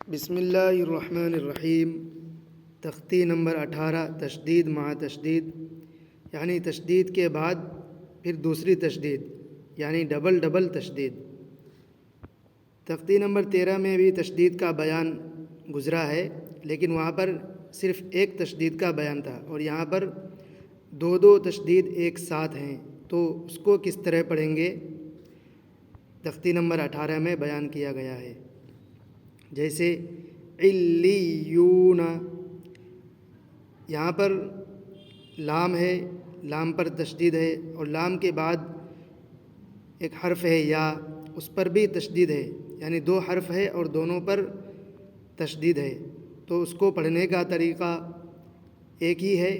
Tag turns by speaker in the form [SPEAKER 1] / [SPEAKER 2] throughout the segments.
[SPEAKER 1] بسم اللہ الرحمن الرحیم۔ تختی نمبر 18، تشدید مع تشدید، یعنی تشدید کے بعد پھر دوسری تشدید، یعنی ڈبل تشدید۔ تختی نمبر 13 میں بھی تشدید کا بیان گزرا ہے، لیکن وہاں پر صرف ایک تشدید کا بیان تھا، اور یہاں پر دو تشدید ایک ساتھ ہیں، تو اس کو کس طرح پڑھیں گے تختی نمبر 18 میں بیان کیا گیا ہے۔ جیسے علیون، یہاں پر لام ہے، لام پر تشدید ہے، اور لام کے بعد ایک حرف ہے یا، اس پر بھی تشدید ہے، یعنی دو حرف ہے اور دونوں پر تشدید ہے۔ تو اس کو پڑھنے کا طریقہ ایک ہی ہے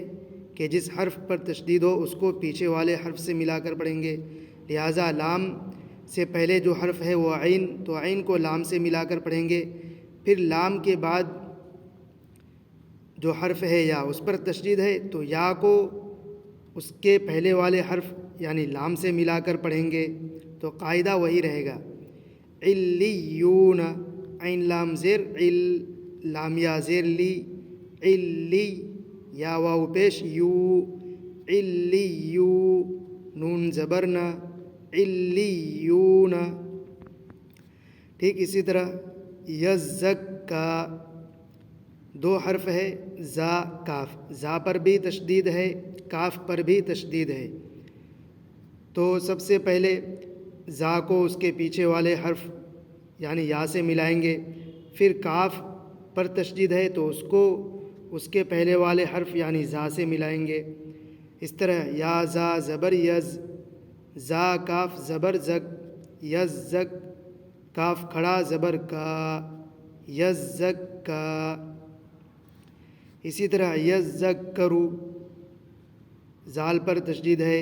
[SPEAKER 1] کہ جس حرف پر تشدید ہو اس کو پیچھے والے حرف سے ملا کر پڑھیں گے۔ لہٰذا لام سے پہلے جو حرف ہے وہ عین، تو عین کو لام سے ملا کر پڑھیں گے۔ پھر لام کے بعد جو حرف ہے یا، اس پر تشدید ہے، تو یا کو اس کے پہلے والے حرف یعنی لام سے ملا کر پڑھیں گے۔ تو قاعدہ وہی رہے گا، علیون، عین لام زیر عل، لام یا زیر لی، علی، یا واو پیش یو، علیو، نون زبرنا، علیون۔ ٹھیک اسی طرح یزکا، دو حرف ہے زا کاف، زا پر بھی تشدید ہے، کاف پر بھی تشدید ہے۔ تو سب سے پہلے زا کو اس کے پیچھے والے حرف یعنی یا سے ملائیں گے، پھر کاف پر تشدید ہے تو اس کو اس کے پہلے والے حرف یعنی زا سے ملائیں گے۔ اس طرح یا زا زبر یز، زا کاف زبر زک، یز زک، کاف کھڑا زبر کا، یز زک کا۔ اسی طرح یز زک کرو، زال پر تشدید ہے،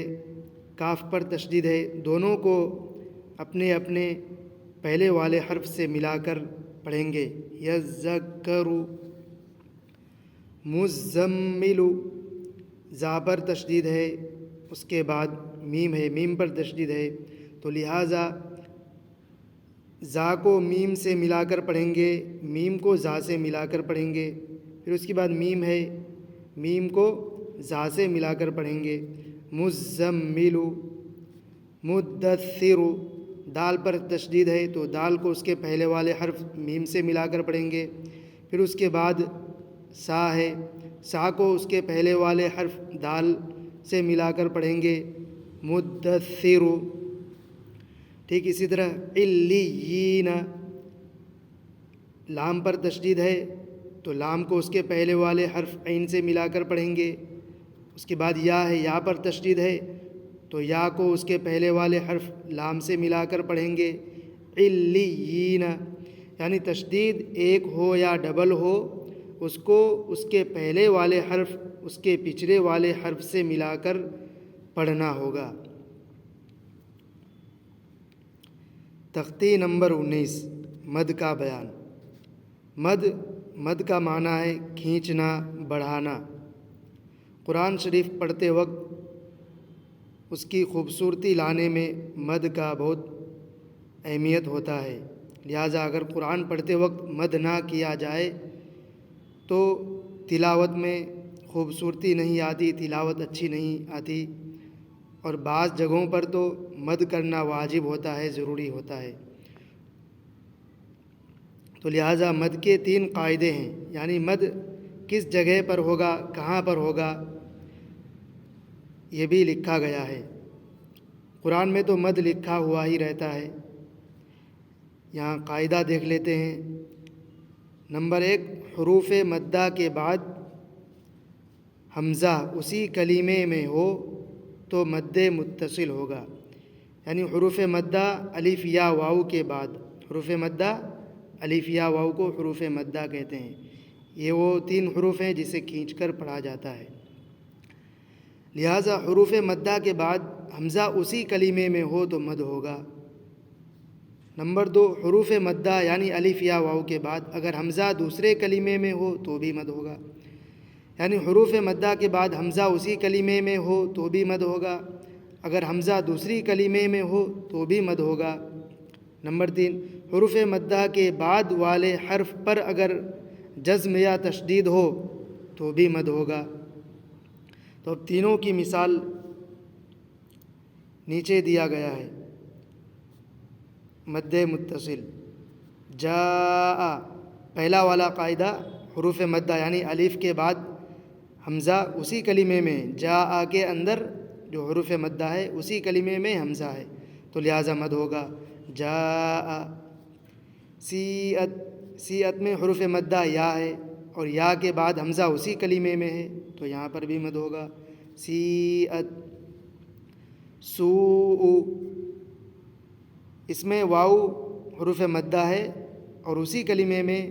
[SPEAKER 1] کاف پر تشدید ہے، دونوں کو اپنے اپنے پہلے والے حرف سے ملا کر پڑھیں گے، یز زک کرو۔ مزمل، زا پر تشدید ہے، اس کے بعد میم ہے، میم پر تشدید ہے، تو لہٰذا زا کو میم سے ملا کر پڑھیں گے، میم کو زا سے ملا کر پڑھیں گے۔ پھر اس کے بعد میم ہے، میم کو زا سے ملا کر پڑھیں گے۔ مزمل، مدثر، دال پر تشدید ہے تو دال کو اس کے پہلے والے حرف میم سے ملا کر پڑھیں گے۔ پھر اس کے بعد سا ہے، سا کو اس کے پہلے والے حرف دال سے ملا کر پڑھیں گے، مدثر۔ ٹھیک اسی طرح علیین، لام پر تشدید ہے تو لام کو اس کے پہلے والے حرف عین سے ملا کر پڑھیں گے۔ اس کے بعد یا ہے، یا پر تشدید ہے تو یا کو اس کے پہلے والے حرف لام سے ملا کر پڑھیں گے، علیین۔ یعنی تشدید ایک ہو یا ڈبل ہو، اس کو اس کے پہلے والے حرف اس کے پچھلے والے حرف سے ملا کر پڑھنا ہوگا۔ تختی نمبر 19، مد کا بیان۔ مد کا معنی ہے کھینچنا، بڑھانا۔ قرآن شریف پڑھتے وقت اس کی خوبصورتی لانے میں مد کا بہت اہمیت ہوتا ہے، لہٰذا اگر قرآن پڑھتے وقت مد نہ کیا جائے تو تلاوت میں خوبصورتی نہیں آتی، تلاوت اچھی نہیں آتی، اور بعض جگہوں پر تو مد کرنا واجب ہوتا ہے، ضروری ہوتا ہے۔ تو لہٰذا مد کے 3 قاعدے ہیں، یعنی مد کس جگہ پر ہوگا، کہاں پر ہوگا، یہ بھی لکھا گیا ہے۔ قرآن میں تو مد لکھا ہوا ہی رہتا ہے۔ یہاں قاعدہ دیکھ لیتے ہیں۔ نمبر 1، حروف مدہ کے بعد حمزہ اسی کلمے میں ہو تو مد متصل ہوگا، یعنی حروف مدہ الف یا واو کے بعد، حروف مدہ الف یا واو کو حروف مدہ کہتے ہیں۔ یہ وہ 3 حروف ہیں جسے کھینچ کر پڑھا جاتا ہے، لہٰذا حروف مدہ کے بعد حمزہ اسی کلمے میں ہو تو مد ہوگا۔ نمبر 2، حروف مدہ یعنی الف یا واو کے بعد اگر حمزہ دوسرے کلمے میں ہو تو بھی مد ہوگا، یعنی حروف مدہ کے بعد حمزہ اسی کلمے میں ہو تو بھی مد ہوگا، اگر حمزہ دوسری کلمے میں ہو تو بھی مد ہوگا۔ نمبر 3، حروف مدہ کے بعد والے حرف پر اگر جزم یا تشدید ہو تو بھی مد ہوگا۔ تو اب تینوں کی مثال نیچے دیا گیا ہے۔ مد متصل جاء، پہلا والا قاعدہ حروف مدہ یعنی الف کے بعد حمزہ اسی کلمے میں، جاء کے اندر جو حروف مدہ ہے اسی کلمے میں حمزہ ہے تو لہٰذا مد ہوگا۔ جاء، سیئت، سیئت میں حروف مدہ یا ہے اور یا کے بعد حمزہ اسی کلمے میں ہے تو یہاں پر بھی مد ہوگا۔ سیئت، سوء، اس میں واو حروف مدہ ہے اور اسی کلمے میں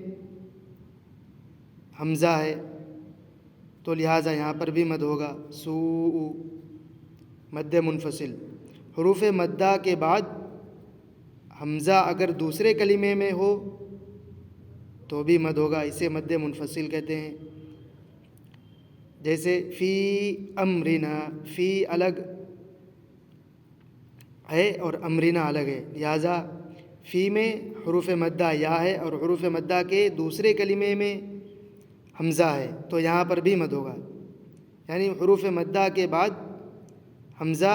[SPEAKER 1] حمزہ ہے تو لہٰذا یہاں پر بھی مد ہوگا۔ سوء، مد منفصل، حروف مدہ کے بعد حمزہ اگر دوسرے کلمے میں ہو تو بھی مد ہوگا، اسے مد منفصل کہتے ہیں۔ جیسے فی امرنا، فی الگ ہے اور امرنا الگ ہے، لہٰذا فی میں حروف مدہ یا ہے اور حروف مدہ کے دوسرے کلمے میں حمزہ ہے تو یہاں پر بھی مد ہوگا، یعنی حروف مدہ کے بعد حمزہ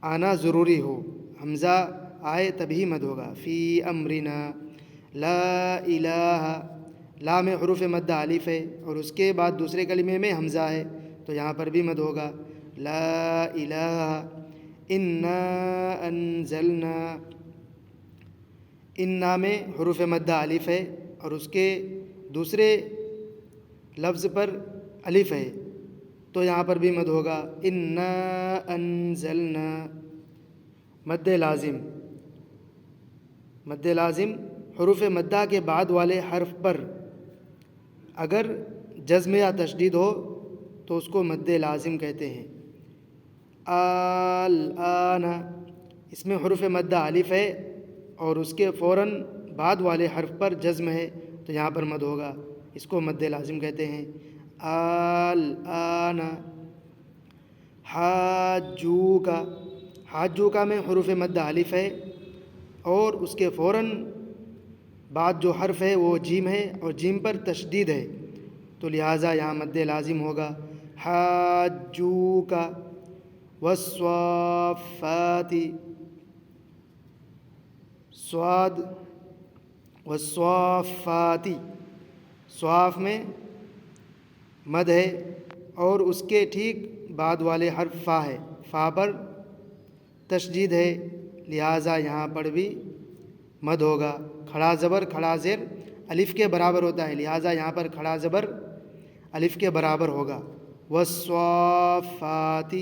[SPEAKER 1] آنا ضروری ہو، حمزہ آئے تبھی مد ہوگا۔ فی امرنا، لا الہ، لا میں حروف مدہ الف ہے اور اس کے بعد دوسرے کلمے میں حمزہ ہے تو یہاں پر بھی مد ہوگا۔ لا الہ انا انزلنا، انا میں حروف مدہ الف ہے اور اس کے دوسرے لفظ پر الف ہے تو یہاں پر بھی مد ہوگا۔ انا انزلنا، مد لازم، مد لازم حروف مدہ کے بعد والے حرف پر اگر جزم یا تشدید ہو تو اس کو مد لازم کہتے ہیں۔ الآن، اس میں حروف مدہ الف ہے اور اس کے فوراً بعد والے حرف پر جزم ہے تو یہاں پر مد ہوگا، اس کو مد لازم کہتے ہیں۔ الآن، حاجوک، حاجوک میں حروف مدہ الف ہے اور اس کے فوراً بعد جو حرف ہے وہ جیم ہے اور جیم پر تشدید ہے تو لہٰذا یہاں مد لازم ہوگا۔ حاجوک، والصافات، صاد، والصافات، صاف میں مد ہے اور اس کے ٹھیک بعد والے حرف فا ہے، فا پر تشدید ہے لہٰذا یہاں پر بھی مد ہوگا۔ کھڑا زبر کھڑا زیر الف کے برابر ہوتا ہے لہٰذا یہاں پر کھڑا زبر الف کے برابر ہوگا۔ والصافات،